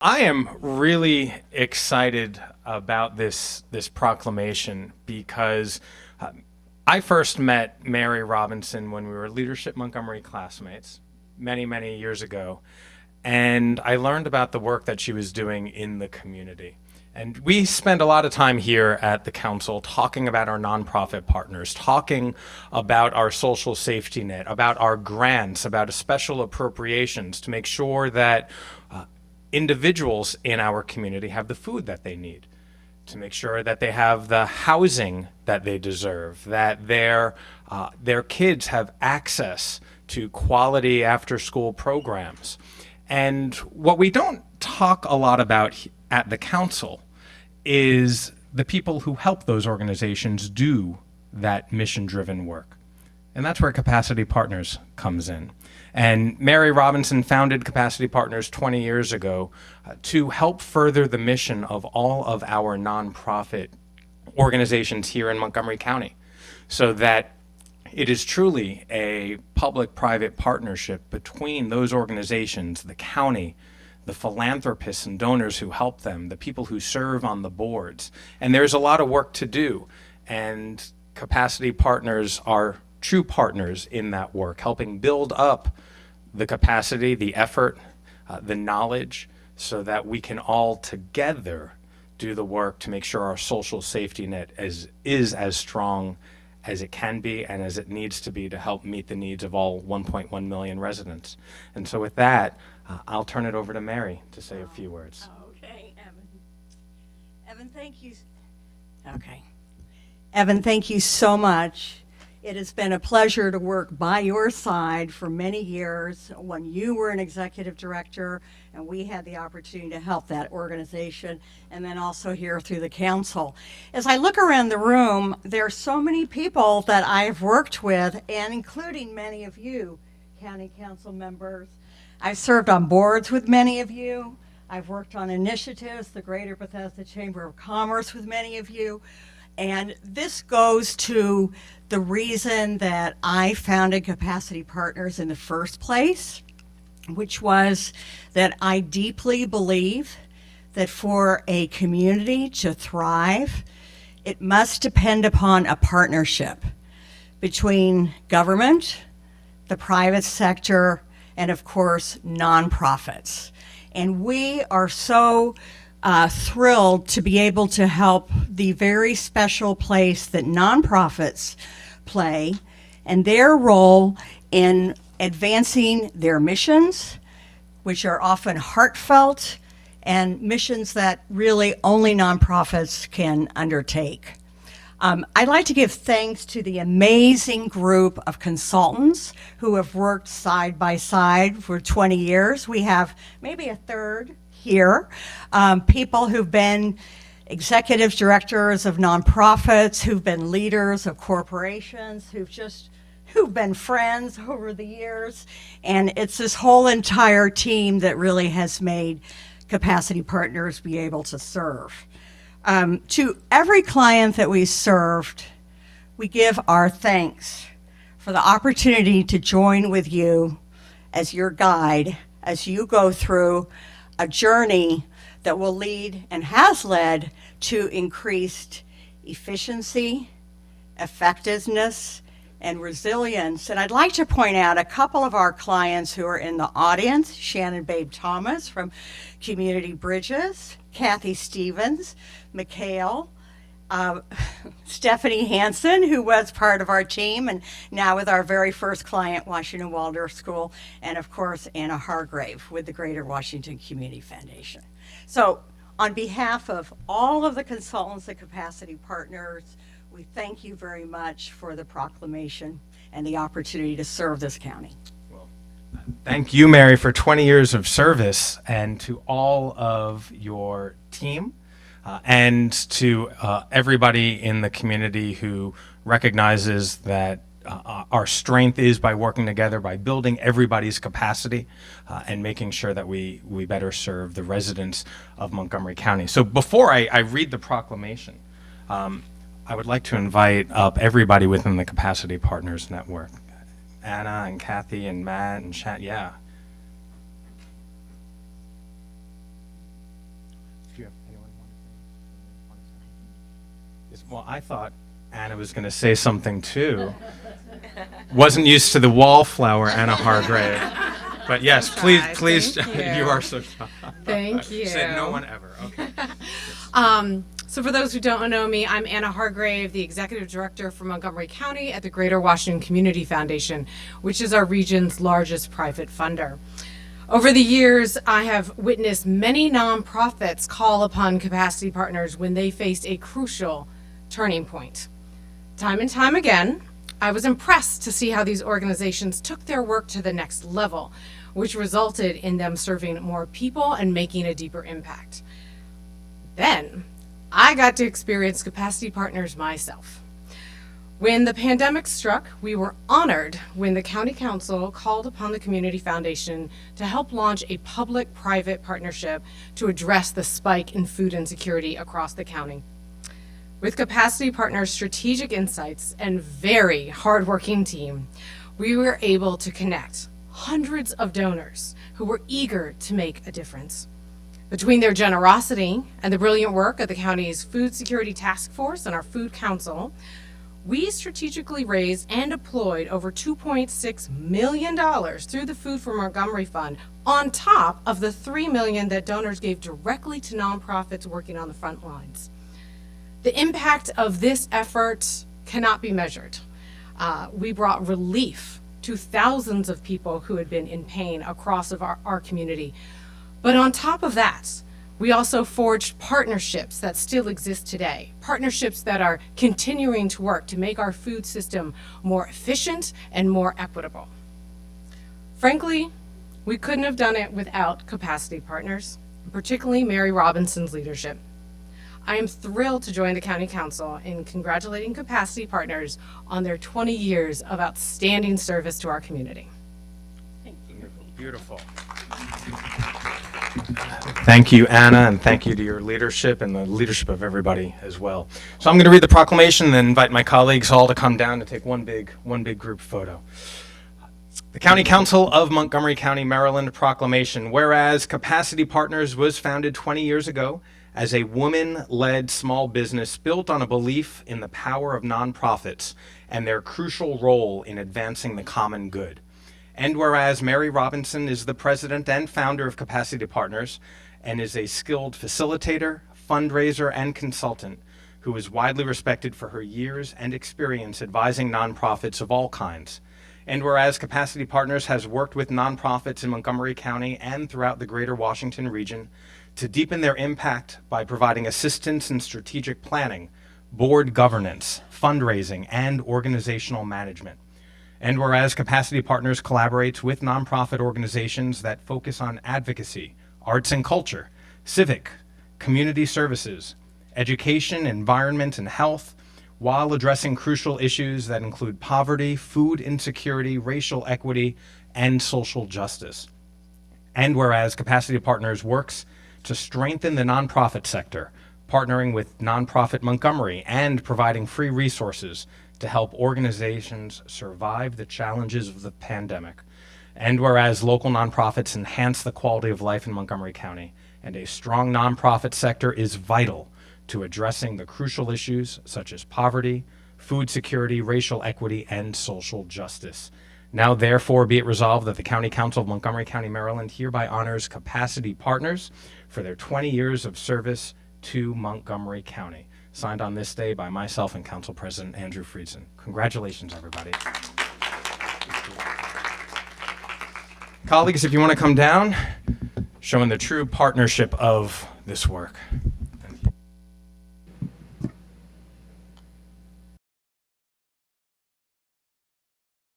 I am really excited about this proclamation because I first met Mary Robinson when we were Leadership Montgomery classmates many years ago, and I learned about the work that she was doing in the community. And we spend a lot of time here at the council talking about our nonprofit partners, talking about our social safety net, about our grants, about special appropriations to make sure that individuals in our community have the food that they need, to make sure that they have the housing that they deserve, that their kids have access to quality after-school programs. And what we don't talk a lot about at the council is the people who help those organizations do that mission-driven work. And that's where Capacity Partners comes in. And Mary Robinson founded Capacity Partners 20 years ago to help further the mission of all of our nonprofit organizations here in Montgomery County, so that it is truly a public-private partnership between those organizations, the county, the philanthropists and donors who help them, the people who serve on the boards. And there's a lot of work to do. And Capacity Partners are true partners in that work, helping build up the capacity, the effort, the knowledge, so that we can all together do the work to make sure our social safety net is as strong as it can be and as it needs to be to help meet the needs of all 1.1 million residents. And so with that, I'll turn it over to Mary to say a few words. Okay, Evan, thank you. Okay. Evan, thank you so much. It has been a pleasure to work by your side for many years when you were an executive director and we had the opportunity to help that organization, and then also here through the council. As I look around the room, there are so many people that I've worked with, and including many of you, county council members. I've served on boards with many of you. I've worked on initiatives, the Greater Bethesda Chamber of Commerce with many of you. And this goes to the reason that I founded Capacity Partners in the first place, which was that I deeply believe that for a community to thrive, it must depend upon a partnership between government, the private sector, and of course, nonprofits. And we are so thrilled to be able to help the very special place that nonprofits play and their role in advancing their missions, which are often heartfelt and missions that really only nonprofits can undertake. I'd like to give thanks to the amazing group of consultants who have worked side by side for 20 years. We have maybe a third here, people who've been executive directors of nonprofits, who've been leaders of corporations, who've been friends over the years. And it's this whole entire team that really has made Capacity Partners be able to serve. To every client that we served, we give our thanks for the opportunity to join with you as your guide as you go through a journey that will lead and has led to increased efficiency, effectiveness, and resilience. And I'd like to point out a couple of our clients who are in the audience: Shannon Babe Thomas from Community Bridges, Kathy Stevens, Mikhail, Stephanie Hansen, who was part of our team and now with our very first client, Washington Waldorf School, and of course, Anna Hargrave with the Greater Washington Community Foundation. So on behalf of all of the consultants at Capacity Partners, we thank you very much for the proclamation and the opportunity to serve this county. Well, thank you, Mary, for 20 years of service, and to all of your team. And to everybody in the community who recognizes that our strength is by working together, by building everybody's capacity, and making sure that we better serve the residents of Montgomery County. So before I read the proclamation, I would like to invite up everybody within the Capacity Partners Network. Anna and Kathy and Matt and Chat, yeah. Well, I thought Anna was going to say something too. Wasn't used to the wallflower, Anna Hargrave. But yes, please, Hi, please, thank you. you are so shy. Thank you. Said no one ever. Okay. So for those who don't know me, I'm Anna Hargrave, the Executive Director for Montgomery County at the Greater Washington Community Foundation, which is our region's largest private funder. Over the years, I have witnessed many nonprofits call upon capacity partners when they faced a crucial turning point. Time and time again, I was impressed to see how these organizations took their work to the next level, which resulted in them serving more people and making a deeper impact. Then, I got to experience capacity partners myself. When the pandemic struck, we were honored when the County Council called upon the Community Foundation to help launch a public-private partnership to address the spike in food insecurity across the county. With Capacity Partners' strategic insights and very hardworking team, we were able to connect hundreds of donors who were eager to make a difference. Between their generosity and the brilliant work of the county's Food Security Task Force and our Food Council, we strategically raised and deployed over $2.6 million through the Food for Montgomery Fund, on top of the $3 million that donors gave directly to nonprofits working on the front lines. The impact of this effort cannot be measured. We brought relief to thousands of people who had been in pain across our community. But on top of that, we also forged partnerships that still exist today, partnerships that are continuing to work to make our food system more efficient and more equitable. Frankly, we couldn't have done it without capacity partners, particularly Mary Robinson's leadership. I am thrilled to join the County Council in congratulating capacity partners on their 20 years of outstanding service to our community. Beautiful. Thank you, Anna, and thank you to your leadership and the leadership of everybody as well. So I'm going to read the proclamation and then invite my colleagues all to come down to take one big group photo. The County Council of Montgomery County, Maryland Proclamation. Whereas Capacity Partners was founded 20 years ago as a woman-led small business built on a belief in the power of nonprofits and their crucial role in advancing the common good. And whereas Mary Robinson is the president and founder of Capacity Partners and is a skilled facilitator, fundraiser, and consultant who is widely respected for her years and experience advising nonprofits of all kinds. And whereas Capacity Partners has worked with nonprofits in Montgomery County and throughout the greater Washington region to deepen their impact by providing assistance in strategic planning, board governance, fundraising, and organizational management. And whereas Capacity Partners collaborates with nonprofit organizations that focus on advocacy, arts and culture, civic, community services, education, environment, and health, while addressing crucial issues that include poverty, food insecurity, racial equity, and social justice. And whereas Capacity Partners works to strengthen the nonprofit sector, partnering with Nonprofit Montgomery and providing free resources to help organizations survive the challenges of the pandemic. And whereas local nonprofits enhance the quality of life in Montgomery County, and a strong nonprofit sector is vital to addressing the crucial issues such as poverty, food security, racial equity, and social justice. Now, therefore, be it resolved that the County Council of Montgomery County, Maryland hereby honors Capacity Partners for their 20 years of service to Montgomery County. Signed on this day by myself and Council President Andrew Friedson. Congratulations, everybody. Colleagues, if you want to come down, showing the true partnership of this work.